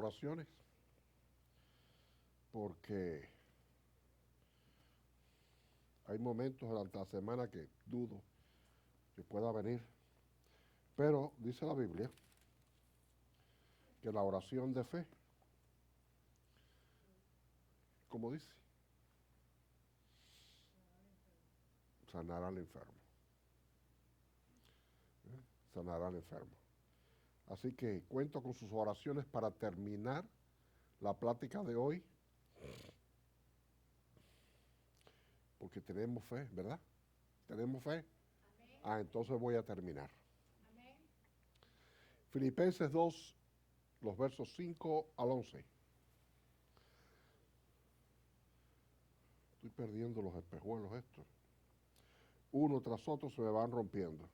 oraciones, porque hay momentos durante la semana que dudo que pueda venir. Pero dice la Biblia que la oración de fe, como dice, sanará al enfermo. Sanará al enfermo. Así que cuento con sus oraciones para terminar la plática de hoy, porque tenemos fe, ¿verdad? ¿Tenemos fe? Amén. Entonces voy a terminar. Amén. Filipenses 2, los versos 5 al 11. Estoy perdiendo los espejuelos estos. Uno tras otro se me van rompiendo.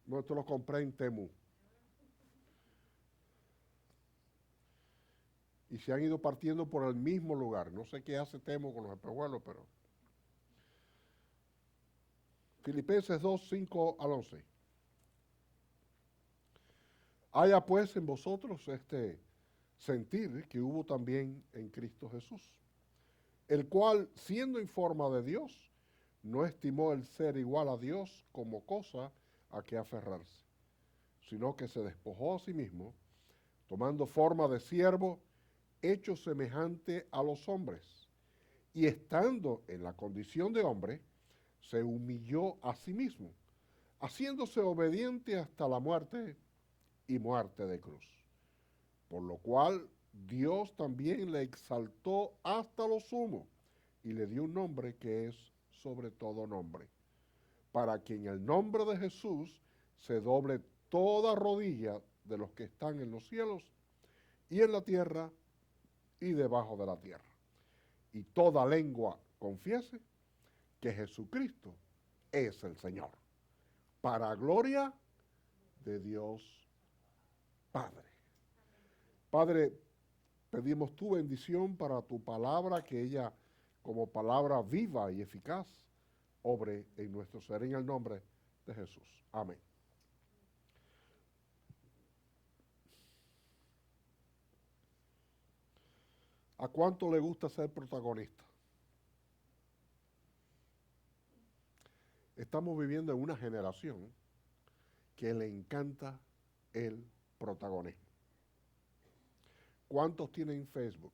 No, esto lo compré en Temu. Y se han ido partiendo por el mismo lugar. No sé qué hace Temu con los espejuelos, pero... Filipenses 2, 5 al 11. Haya pues en vosotros este sentir que hubo también en Cristo Jesús, el cual, siendo en forma de Dios, no estimó el ser igual a Dios como cosa a que aferrarse, sino que se despojó a sí mismo, tomando forma de siervo, hecho semejante a los hombres, y estando en la condición de hombre, se humilló a sí mismo, haciéndose obediente hasta la muerte y muerte de cruz. Por lo cual Dios también le exaltó hasta lo sumo y le dio un nombre que es sobre todo nombre, para que en el nombre de Jesús se doble toda rodilla de los que están en los cielos y en la tierra y debajo de la tierra, y toda lengua confiese que Jesucristo es el Señor, para gloria de Dios Padre. Padre, pedimos tu bendición para tu palabra, que ella, como palabra viva y eficaz, obre en nuestro ser, en el nombre de Jesús. Amén. ¿A cuánto le gusta ser protagonista? Estamos viviendo en una generación que le encanta el protagonismo. ¿Cuántos tienen Facebook?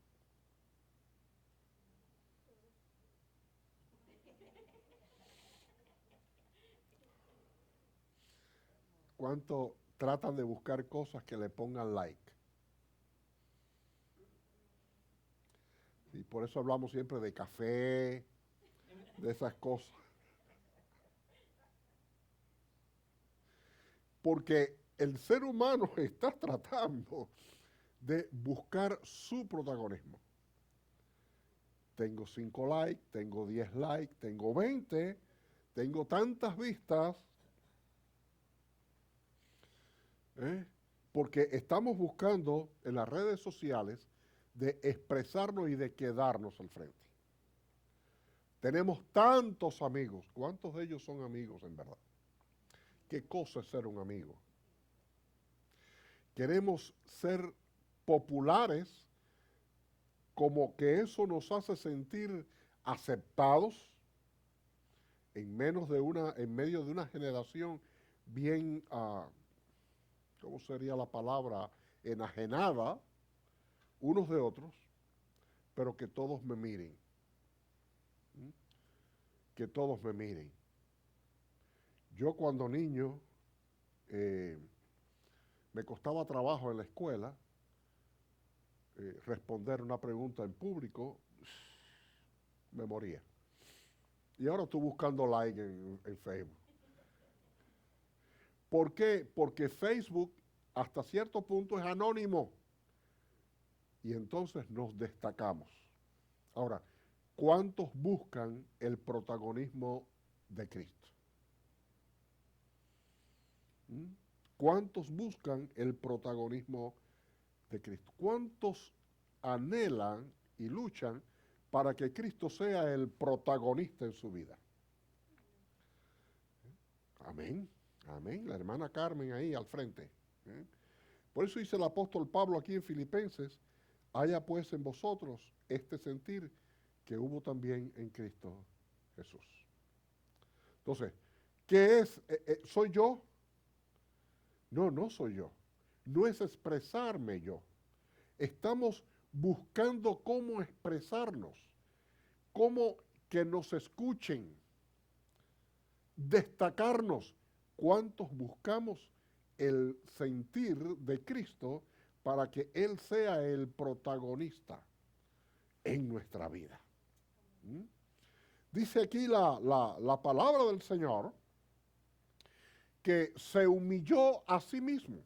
¿Cuántos tratan de buscar cosas que le pongan like? Y por eso hablamos siempre de café, de esas cosas. Porque el ser humano está tratando de buscar su protagonismo. Tengo 5 likes, tengo 10 likes, tengo 20, tengo tantas vistas, porque estamos buscando en las redes sociales de expresarnos y de quedarnos al frente. Tenemos tantos amigos. ¿Cuántos de ellos son amigos en verdad? ¿Qué cosa es ser un amigo? Queremos ser populares, como que eso nos hace sentir aceptados en medio de una generación bien, ¿cómo sería la palabra? Enajenada unos de otros, pero que todos me miren. ¿Mm? Que todos me miren. Yo cuando niño me costaba trabajo en la escuela responder una pregunta en público, me moría. Y ahora estoy buscando like en Facebook. ¿Por qué? Porque Facebook hasta cierto punto es anónimo. Y entonces nos destacamos. Ahora, ¿cuántos buscan el protagonismo de Cristo? ¿Mm? ¿Cuántos buscan el protagonismo de Cristo? ¿Cuántos anhelan y luchan para que Cristo sea el protagonista en su vida? Amén, amén. La hermana Carmen ahí al frente. Por eso dice el apóstol Pablo aquí en Filipenses, haya pues en vosotros este sentir que hubo también en Cristo Jesús. Entonces, ¿qué es? ¿Soy yo? No, no soy yo. No es expresarme yo. Estamos buscando cómo expresarnos, cómo que nos escuchen, destacarnos. ¿Cuántos buscamos el sentir de Cristo para que Él sea el protagonista en nuestra vida? ¿Mm? Dice aquí la palabra del Señor que se humilló a sí mismo.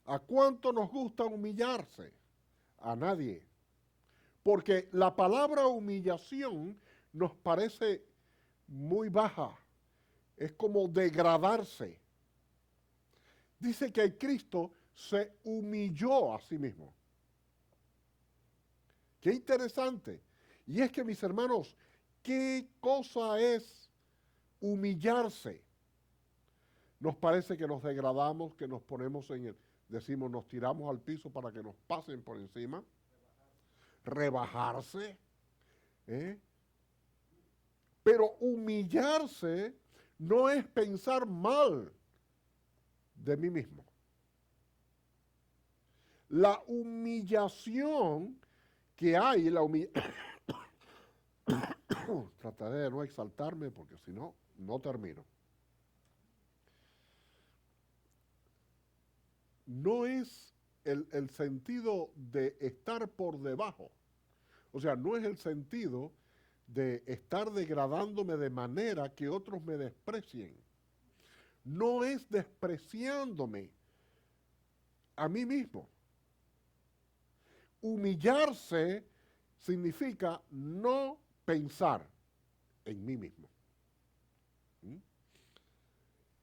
¿A cuánto nos gusta humillarse? A nadie. Porque la palabra humillación nos parece muy baja. Es como degradarse. Dice que Cristo se humilló a sí mismo. Qué interesante. Y es que, mis hermanos, ¿qué cosa es humillarse? Nos parece que nos degradamos, que nos ponemos decimos, nos tiramos al piso para que nos pasen por encima. Rebajarse. ¿eh? Pero humillarse no es pensar mal de mí mismo. La humillación que hay, trataré de no exaltarme porque si no, no termino. No es el sentido de estar por debajo. O sea, no es el sentido de estar degradándome de manera que otros me desprecien. No es despreciándome a mí mismo. Humillarse significa no pensar en mí mismo. ¿Mm?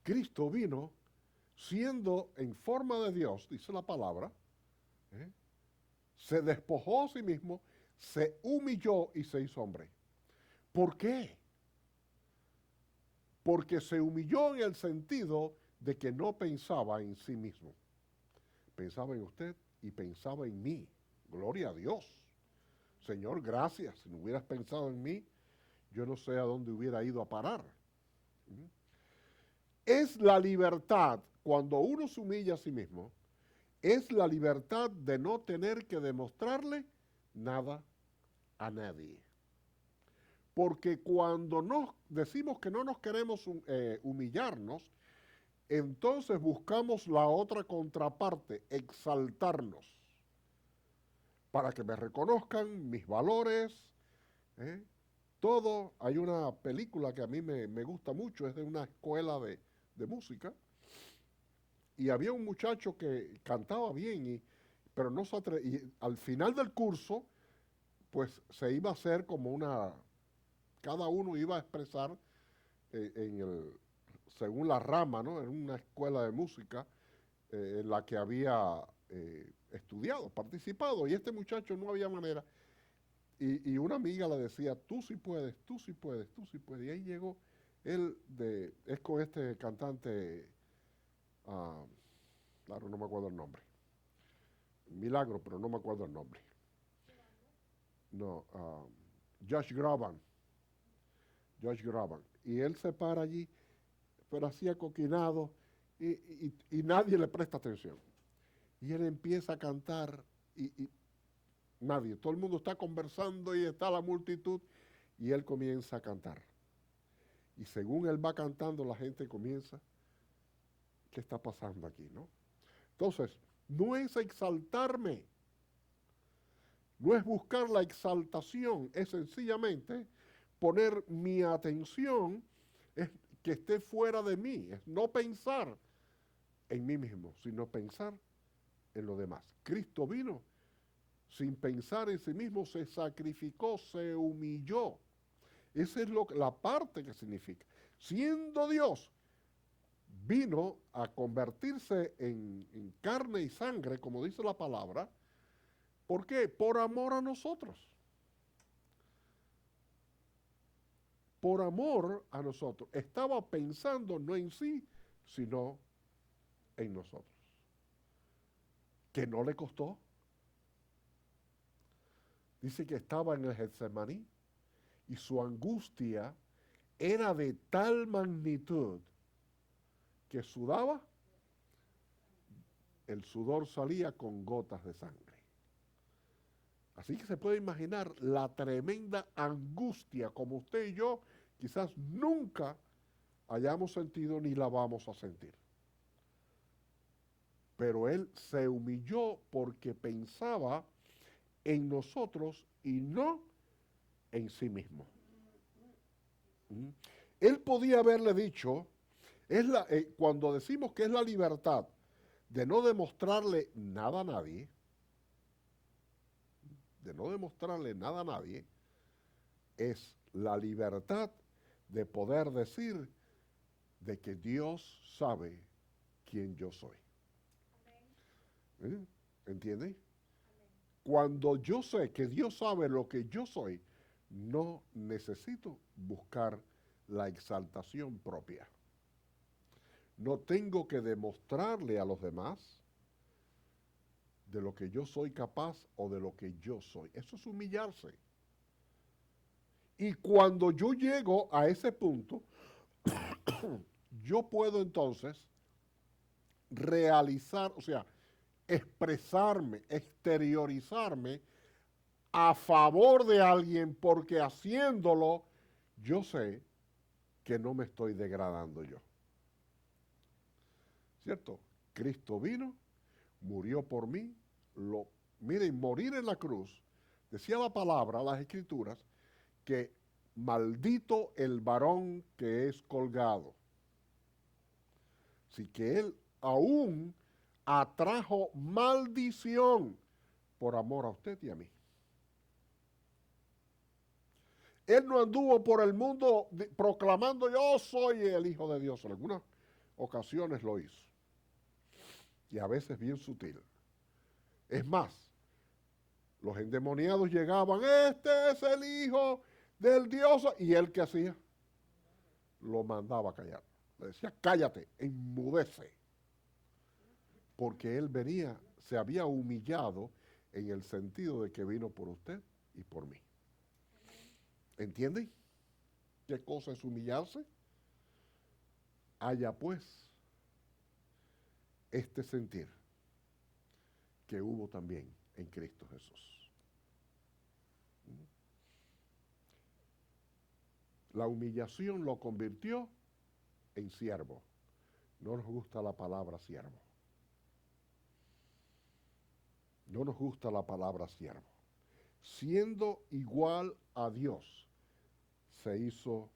Cristo vino siendo en forma de Dios, dice la palabra, se despojó a sí mismo, se humilló y se hizo hombre. ¿Por qué? Porque se humilló en el sentido de que no pensaba en sí mismo. Pensaba en usted y pensaba en mí. Gloria a Dios. Señor, gracias. Si no hubieras pensado en mí, yo no sé a dónde hubiera ido a parar. Es la libertad, cuando uno se humilla a sí mismo, es la libertad de no tener que demostrarle nada a nadie. Porque cuando nos decimos que no nos queremos humillarnos, entonces buscamos la otra contraparte, exaltarnos, para que me reconozcan mis valores, todo. Hay una película que a mí me gusta mucho, es de una escuela de música, y había un muchacho que cantaba bien, pero no se y al final del curso, pues se iba a hacer como cada uno iba a expresar según la rama, ¿no? En una escuela de música en la que había estudiado, participado, y este muchacho no había manera. Y una amiga le decía, tú sí puedes, tú sí puedes, tú sí puedes. Y ahí llegó él, es con este cantante, claro, no me acuerdo el nombre. Milagro, pero no me acuerdo el nombre. No, Josh Groban. Josh Groban. Y él se para allí, pero así acoquinado, y nadie le presta atención. Y él empieza a cantar y nadie, todo el mundo está conversando y está la multitud y él comienza a cantar. Y según él va cantando, la gente comienza, ¿qué está pasando aquí, no? Entonces, no es exaltarme, no es buscar la exaltación, es sencillamente poner mi atención que esté fuera de mí, es no pensar en mí mismo, sino pensar en lo demás. Cristo vino sin pensar en sí mismo, se sacrificó, se humilló. Esa es la parte que significa. Siendo Dios, vino a convertirse en carne y sangre, como dice la palabra. ¿Por qué? Por amor a nosotros. Por amor a nosotros. Estaba pensando no en sí, sino en nosotros. Que no le costó. Dice que estaba en el Getsemaní y su angustia era de tal magnitud que sudaba, el sudor salía con gotas de sangre. Así que se puede imaginar la tremenda angustia como usted y yo quizás nunca hayamos sentido ni la vamos a sentir. Pero él se humilló porque pensaba en nosotros y no en sí mismo. Él podía haberle dicho, cuando decimos que es la libertad de no demostrarle nada a nadie, es la libertad de poder decir de que Dios sabe quién yo soy. ¿Entienden? Cuando yo sé que Dios sabe lo que yo soy, no necesito buscar la exaltación propia. No tengo que demostrarle a los demás de lo que yo soy capaz o de lo que yo soy. Eso es humillarse. Y cuando yo llego a ese punto, yo puedo entonces realizar, o sea, expresarme, exteriorizarme a favor de alguien, porque haciéndolo yo sé que no me estoy degradando yo. ¿Cierto? Cristo vino, murió por mí, miren, morir en la cruz, decía la palabra, las escrituras, que maldito el varón que es colgado. Así que él aún atrajo maldición por amor a usted y a mí. Él no anduvo por el mundo proclamando yo soy el Hijo de Dios. En algunas ocasiones lo hizo. Y a veces bien sutil. Es más, los endemoniados llegaban, este es el Hijo del Dios. ¿Y él qué hacía? Lo mandaba a callar. Le decía, cállate, enmudece. Porque él venía, se había humillado en el sentido de que vino por usted y por mí. ¿Entienden? ¿Qué cosa es humillarse? Haya pues este sentir que hubo también en Cristo Jesús. La humillación lo convirtió en siervo. No nos gusta la palabra siervo. No nos gusta la palabra siervo. Siendo igual a Dios, se hizo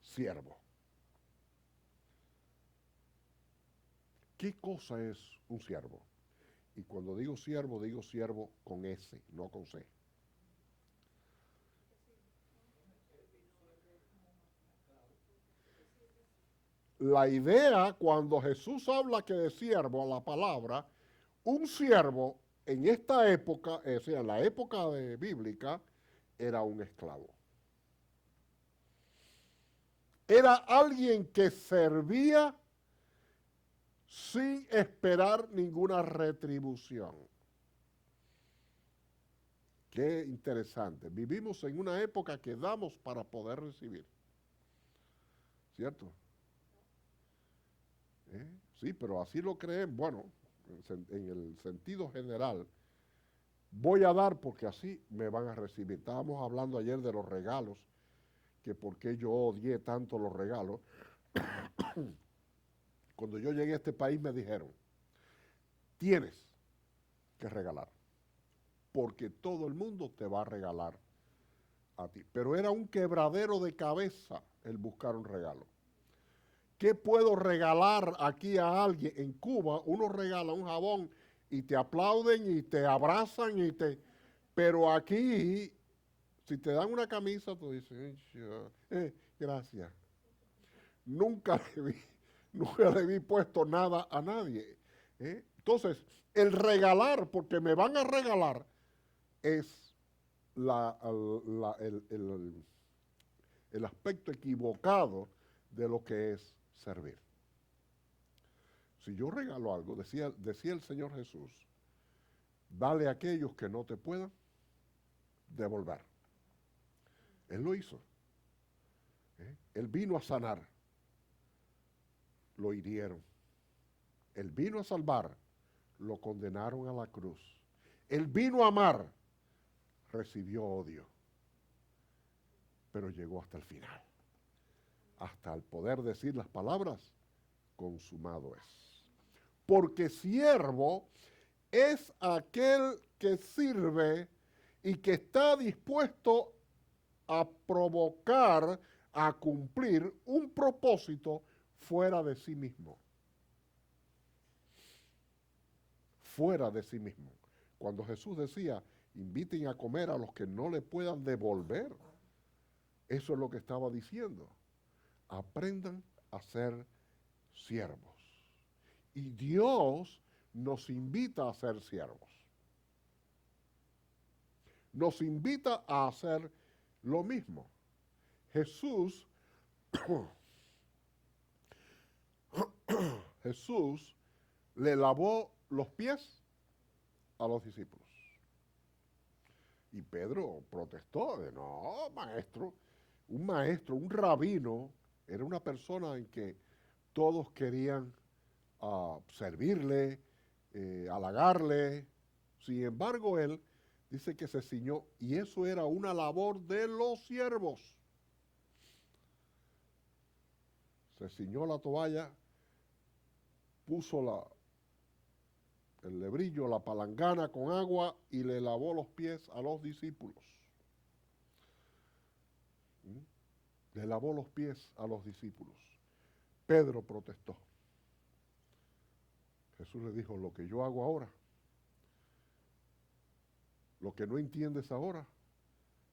siervo. ¿Qué cosa es un siervo? Y cuando digo siervo con S, no con C. La idea, cuando Jesús habla que de siervo, la palabra, un siervo en esta época, o sea, en la época bíblica, era un esclavo. Era alguien que servía sin esperar ninguna retribución. Qué interesante. Vivimos en una época que damos para poder recibir. ¿Cierto? Sí, pero así lo creen. Bueno, en el sentido general, voy a dar porque así me van a recibir. Estábamos hablando ayer de los regalos, que por qué yo odié tanto los regalos. Cuando yo llegué a este país me dijeron, tienes que regalar, porque todo el mundo te va a regalar a ti. Pero era un quebradero de cabeza el buscar un regalo. ¿Qué puedo regalar aquí a alguien? En Cuba uno regala un jabón y te aplauden y te abrazan Pero aquí, si te dan una camisa, tú dices, gracias. Nunca le vi puesto nada a nadie. Entonces, el regalar, porque me van a regalar, es el aspecto equivocado de lo que es servir. Si yo regalo algo, decía el Señor Jesús, dale a aquellos que no te puedan devolver. Él lo hizo. Él vino a sanar, lo hirieron. Él vino a salvar, lo condenaron a la cruz. Él vino a amar, recibió odio, pero llegó hasta el final, hasta el poder decir las palabras, consumado es. Porque siervo es aquel que sirve y que está dispuesto a provocar, a cumplir un propósito fuera de sí mismo. Fuera de sí mismo. Cuando Jesús decía, inviten a comer a los que no le puedan devolver, eso es lo que estaba diciendo. Aprendan a ser siervos. Y Dios nos invita a ser siervos. Nos invita a hacer lo mismo. Jesús le lavó los pies a los discípulos. Y Pedro protestó, de no, maestro, un rabino, era una persona en que todos querían servirle, halagarle. Sin embargo, él dice que se ciñó, y eso era una labor de los siervos. Se ciñó la toalla, puso el lebrillo, la palangana con agua y le lavó los pies a los discípulos. Le lavó los pies a los discípulos. Pedro protestó. Jesús le dijo, lo que yo hago ahora, lo que no entiendes ahora,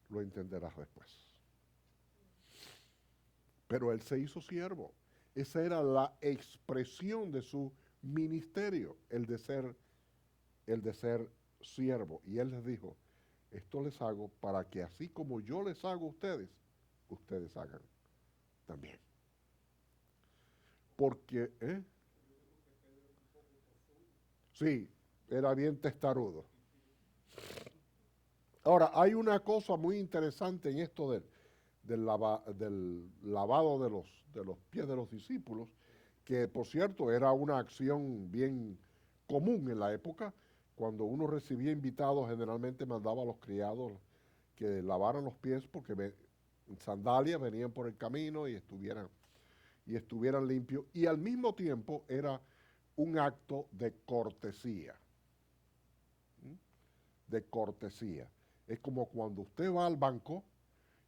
lo entenderás después. Pero él se hizo siervo. Esa era la expresión de su ministerio, el de ser siervo. Y él les dijo, esto les hago para que así como yo les hago a ustedes, ustedes hagan también. Porque, sí, era bien testarudo. Ahora, hay una cosa muy interesante en esto del lavado de los pies de los discípulos, que por cierto era una acción bien común en la época. Cuando uno recibía invitados, generalmente mandaba a los criados que lavaran los pies porque en sandalias venían por el camino y estuvieran limpios. Y al mismo tiempo era un acto de cortesía. De cortesía. Es como cuando usted va al banco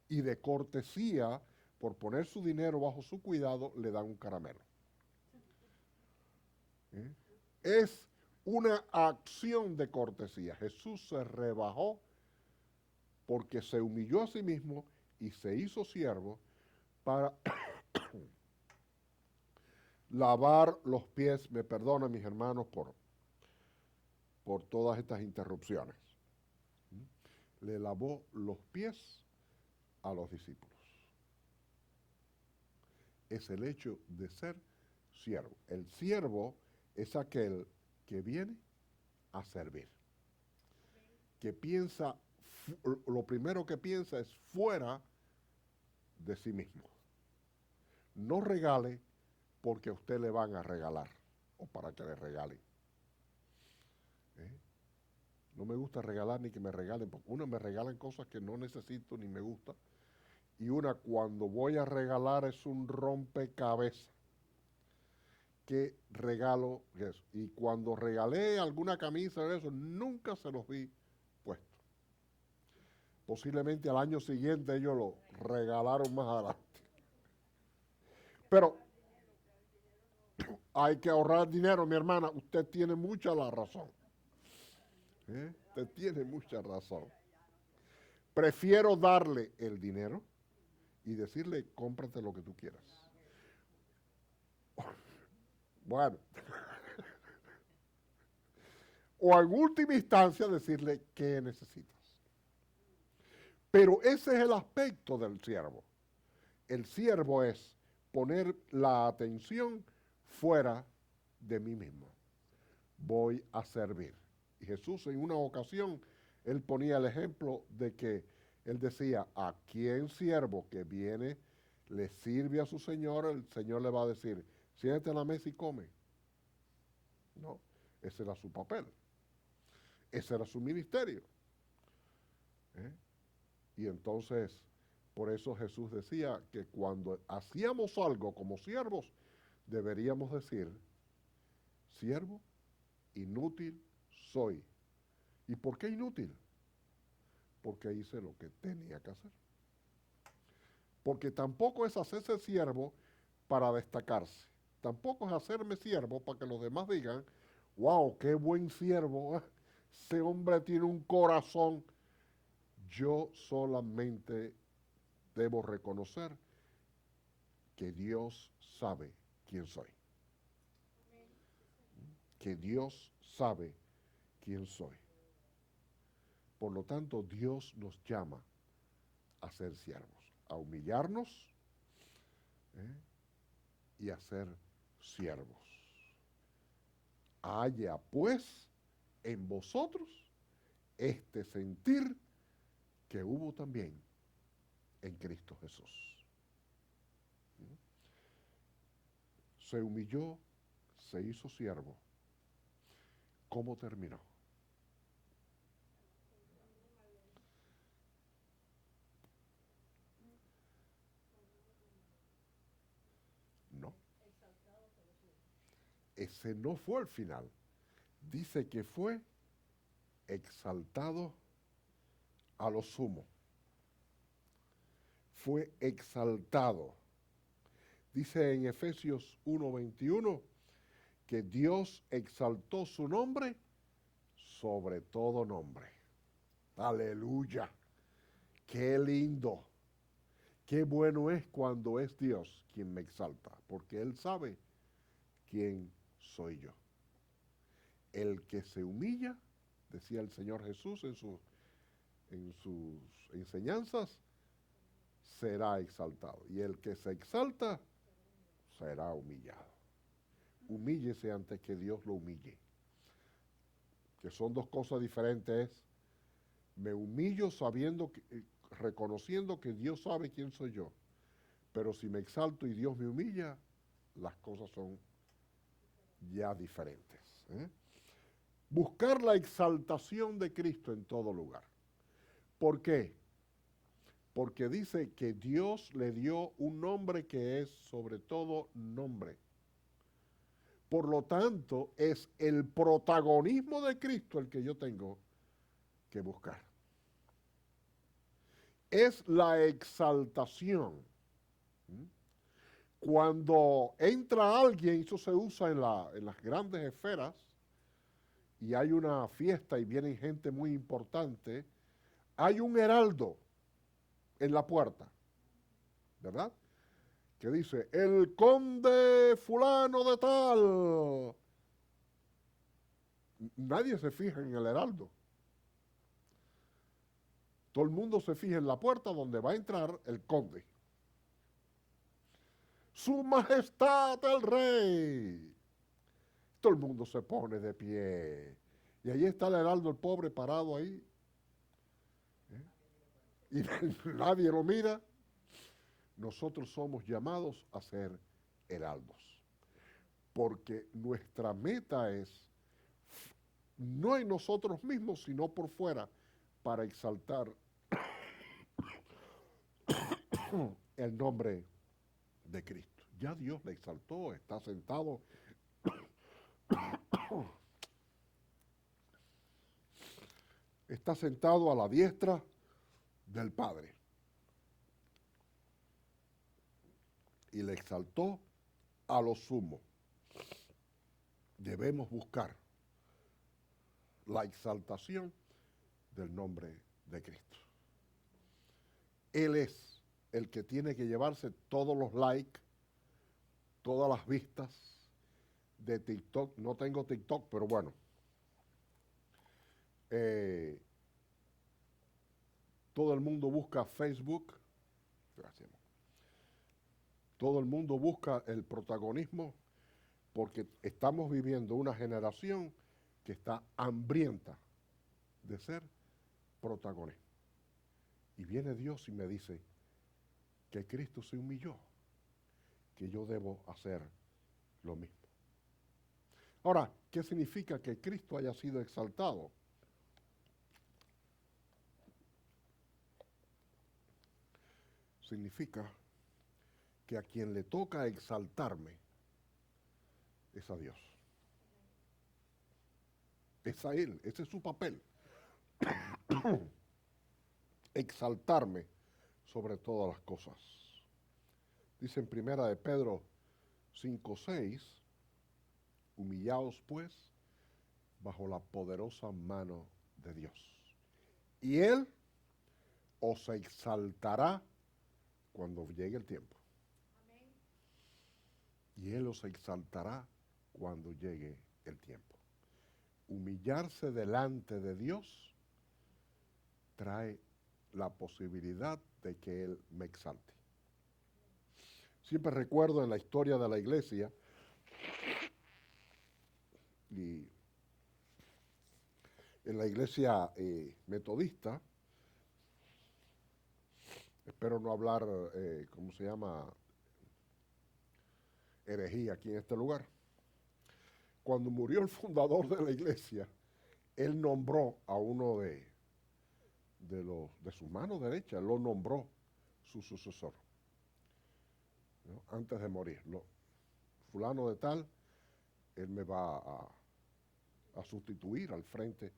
y de cortesía, por poner su dinero bajo su cuidado, le dan un caramelo. Es una acción de cortesía. Jesús se rebajó porque se humilló a sí mismo y se hizo siervo para lavar los pies. Me perdonan mis hermanos por todas estas interrupciones. Le lavó los pies a los discípulos. Es el hecho de ser siervo. El siervo es aquel que viene a servir, que piensa, lo primero que piensa es fuera de sí mismo. No regale porque a usted le van a regalar o para que le regalen. No me gusta regalar ni que me regalen, porque me regalan cosas que no necesito ni me gusta, y cuando voy a regalar es un rompecabezas. ¿Qué regalo eso? Y cuando regalé alguna camisa de eso, nunca se los vi puesto. Posiblemente al año siguiente ellos lo regalaron más adelante. Pero hay que ahorrar dinero, mi hermana. Usted tiene mucha la razón. Usted tiene mucha razón. Prefiero darle el dinero y decirle, cómprate lo que tú quieras. Bueno. O en última instancia decirle qué necesitas. Pero ese es el aspecto del siervo. El siervo es poner la atención fuera de mí mismo. Voy a servir. Y Jesús en una ocasión, él ponía el ejemplo de que él decía, a quien siervo que viene, le sirve a su señor, el señor le va a decir, siéntate a la mesa y come. No, ese era su papel. Ese era su ministerio. ¿Eh? Y entonces, por eso Jesús decía que cuando hacíamos algo como siervos, deberíamos decir, siervo, inútil soy. ¿Y por qué inútil? Porque hice lo que tenía que hacer. Porque tampoco es hacerse siervo para destacarse. Tampoco es hacerme siervo para que los demás digan, wow, qué buen siervo, ese hombre tiene un corazón. Yo solamente debo reconocer que Dios sabe quién soy. Que Dios sabe quién soy. Por lo tanto, Dios nos llama a ser siervos, a humillarnos y a ser siervos. Haya pues en vosotros este sentir que hubo también en Cristo Jesús. Se humilló, se hizo siervo. ¿Cómo terminó? No. Ese no fue el final. Dice que fue exaltado a lo sumo. Fue exaltado. Dice en Efesios 1:21 que Dios exaltó su nombre sobre todo nombre. Aleluya. Qué lindo. Qué bueno es cuando es Dios quien me exalta, porque Él sabe quién soy yo. El que se humilla, decía el Señor Jesús en sus enseñanzas, será exaltado. Y el que se exalta, será humillado. Humíllese antes que Dios lo humille. Que son dos cosas diferentes. Me humillo sabiendo, reconociendo que Dios sabe quién soy yo. Pero si me exalto y Dios me humilla, las cosas son ya diferentes. Buscar la exaltación de Cristo en todo lugar. ¿Por qué? Porque dice que Dios le dio un nombre que es sobre todo nombre. Por lo tanto, es el protagonismo de Cristo el que yo tengo que buscar. Es la exaltación. Cuando entra alguien, eso se usa en las grandes esferas, y hay una fiesta y viene gente muy importante, hay un heraldo en la puerta, ¿verdad? Que dice, el conde fulano de tal. Nadie se fija en el heraldo. Todo el mundo se fija en la puerta donde va a entrar el conde. Su majestad el rey. Todo el mundo se pone de pie. Y ahí está el heraldo, el pobre, parado ahí. Y nadie lo mira. Nosotros somos llamados a ser heraldos. Porque nuestra meta es no en nosotros mismos, sino por fuera, para exaltar el nombre de Cristo. Ya Dios le exaltó, está sentado. Está sentado a la diestra del Padre. Y le exaltó a lo sumo. Debemos buscar la exaltación del nombre de Cristo. Él es el que tiene que llevarse todos los likes, todas las vistas de TikTok. No tengo TikTok, pero bueno. Todo el mundo busca Facebook. Gracias. Todo el mundo busca el protagonismo porque estamos viviendo una generación que está hambrienta de ser protagonista. Y viene Dios y me dice que Cristo se humilló, que yo debo hacer lo mismo. Ahora, ¿qué significa que Cristo haya sido exaltado? Significa que a quien le toca exaltarme es a Dios. Es a Él, ese es su papel. Exaltarme sobre todas las cosas. Dice en primera de Pedro 5:6, humillaos pues bajo la poderosa mano de Dios. Y Él os exaltará cuando llegue el tiempo. Amén. Y Él os exaltará cuando llegue el tiempo. Humillarse delante de Dios trae la posibilidad de que Él me exalte. Siempre recuerdo en la historia de la iglesia, y en la iglesia metodista, espero no hablar, ¿cómo se llama?, herejía aquí en este lugar. Cuando murió el fundador de la iglesia, él nombró a uno de su mano derecha, lo nombró su sucesor, ¿no?, antes de morir. Fulano de tal, él me va a sustituir al frente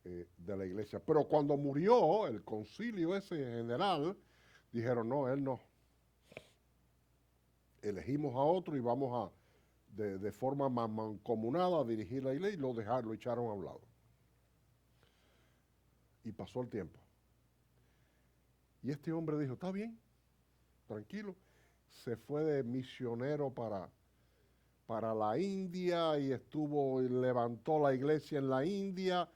de la iglesia. Pero cuando murió el concilio ese general, dijeron, no, él no. Elegimos a otro y vamos de forma mancomunada a dirigir la iglesia, y lo echaron a un lado. Y pasó el tiempo. Y este hombre dijo, está bien, tranquilo. Se fue de misionero para la India y levantó la iglesia en la India.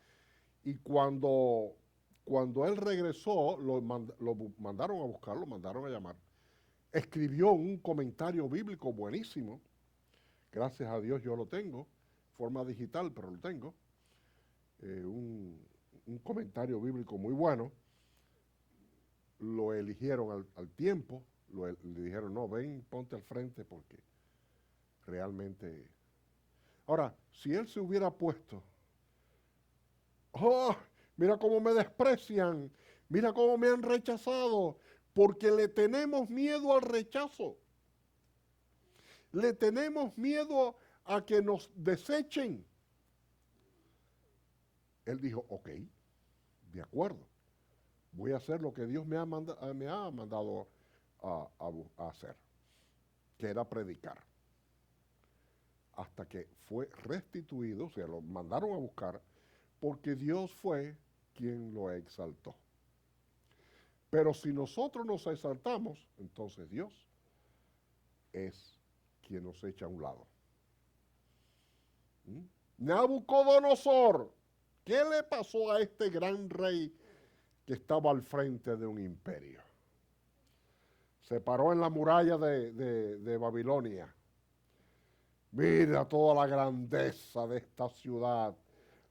Y cuando él regresó, lo mandaron a buscar, lo mandaron a llamar. Escribió un comentario bíblico buenísimo. Gracias a Dios yo lo tengo, forma digital, pero lo tengo. Un comentario bíblico muy bueno. Lo eligieron al tiempo, le dijeron, no, ven, ponte al frente porque realmente... Ahora, si él se hubiera puesto, oh, mira cómo me desprecian, mira cómo me han rechazado, porque le tenemos miedo al rechazo. Le tenemos miedo a que nos desechen. Él dijo, ok, de acuerdo, voy a hacer lo que Dios me ha mandado a hacer, que era predicar. Hasta que fue restituido, o sea, lo mandaron a buscar, porque Dios fue quien lo exaltó. Pero si nosotros nos exaltamos, entonces Dios es quien nos echa a un lado. Nabucodonosor, ¿qué le pasó a este gran rey que estaba al frente de un imperio? Se paró en la muralla de Babilonia. Mira toda la grandeza de esta ciudad,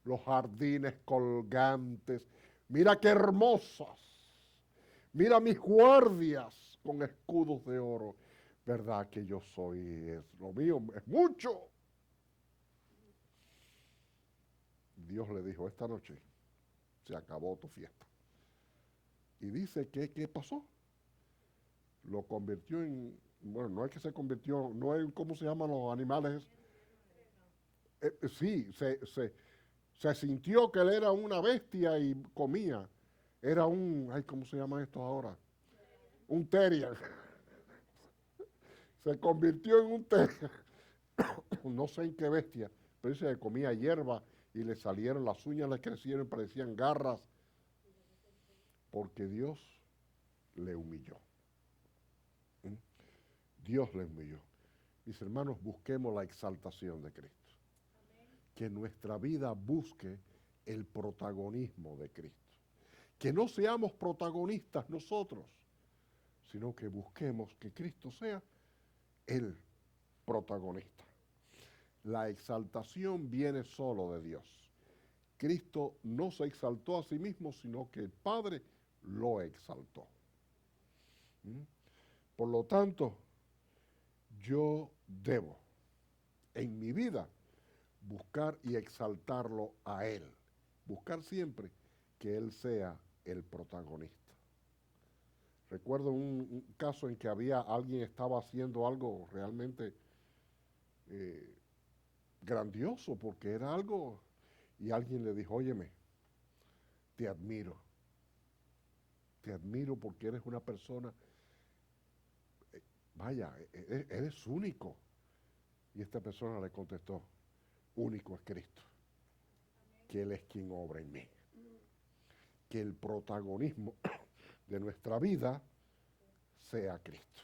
los jardines colgantes. Mira qué hermosas. Mira mis guardias con escudos de oro. ¿Verdad que yo soy? Lo mío es mucho. Dios le dijo, esta noche se acabó tu fiesta. Y dice que, ¿qué pasó? Lo convirtió en, bueno, no es que se convirtió, no es, ¿cómo se llaman los animales? Sí, se sintió que él era una bestia y comía. Era ¿cómo se llama esto ahora? Un terrier. Se convirtió en un terrier. No sé en qué bestia, pero dice que comía hierba y le salieron, las uñas le crecieron y parecían garras, porque Dios le humilló. Dios le humilló. Mis hermanos, busquemos la exaltación de Cristo. Que nuestra vida busque el protagonismo de Cristo. Que no seamos protagonistas nosotros, sino que busquemos que Cristo sea el protagonista. La exaltación viene solo de Dios. Cristo no se exaltó a sí mismo, sino que el Padre lo exaltó. ¿Mm? Por lo tanto, yo debo en mi vida buscar y exaltarlo a Él. Buscar siempre que Él sea el protagonista. Recuerdo un caso en que alguien estaba haciendo algo realmente eh, grandioso, porque era algo, y alguien le dijo, óyeme, te admiro porque eres una persona, vaya, eres único. Y esta persona le contestó, único es Cristo, que Él es quien obra en mí. Que el protagonismo de nuestra vida sea Cristo.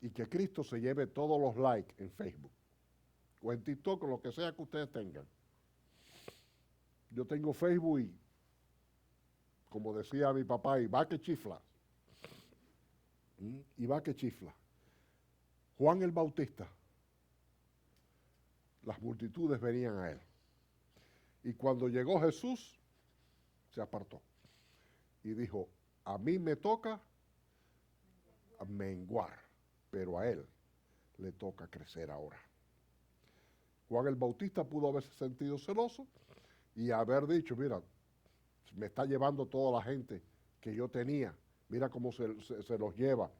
Y que Cristo se lleve todos los likes en Facebook o en TikTok o lo que sea que ustedes tengan. Yo tengo Facebook y, como decía mi papá, y va que chifla. Y va que chifla. Juan el Bautista, las multitudes venían a él. Y cuando llegó Jesús, se apartó. Y dijo, a mí me toca menguar, pero a él le toca crecer ahora. Juan el Bautista pudo haberse sentido celoso y haber dicho, mira, me está llevando toda la gente que yo tenía, mira cómo se los lleva.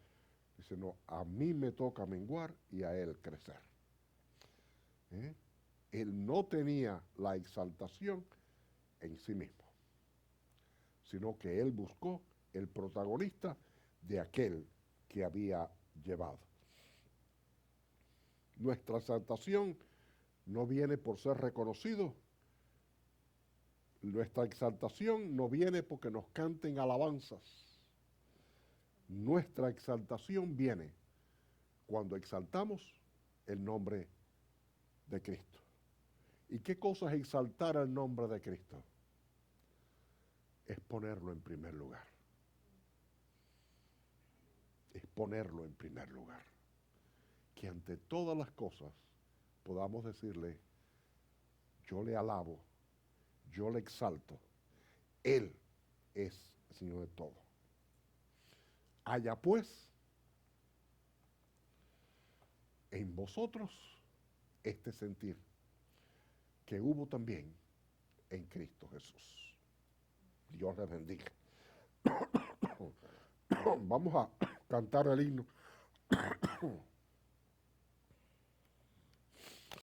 Dice, no, a mí me toca menguar y a él crecer. Él no tenía la exaltación en sí mismo, sino que él buscó el protagonista de aquel que había llevado. Nuestra exaltación no viene por ser reconocido. Nuestra exaltación no viene porque nos canten alabanzas. Nuestra exaltación viene cuando exaltamos el nombre de Cristo. ¿Y qué cosa es exaltar el nombre de Cristo? Es ponerlo en primer lugar. Es ponerlo en primer lugar. Que ante todas las cosas podamos decirle, yo le alabo, yo le exalto. Él es el Señor de todo. Haya pues en vosotros este sentir que hubo también en Cristo Jesús. Dios les bendiga. Vamos a cantar el himno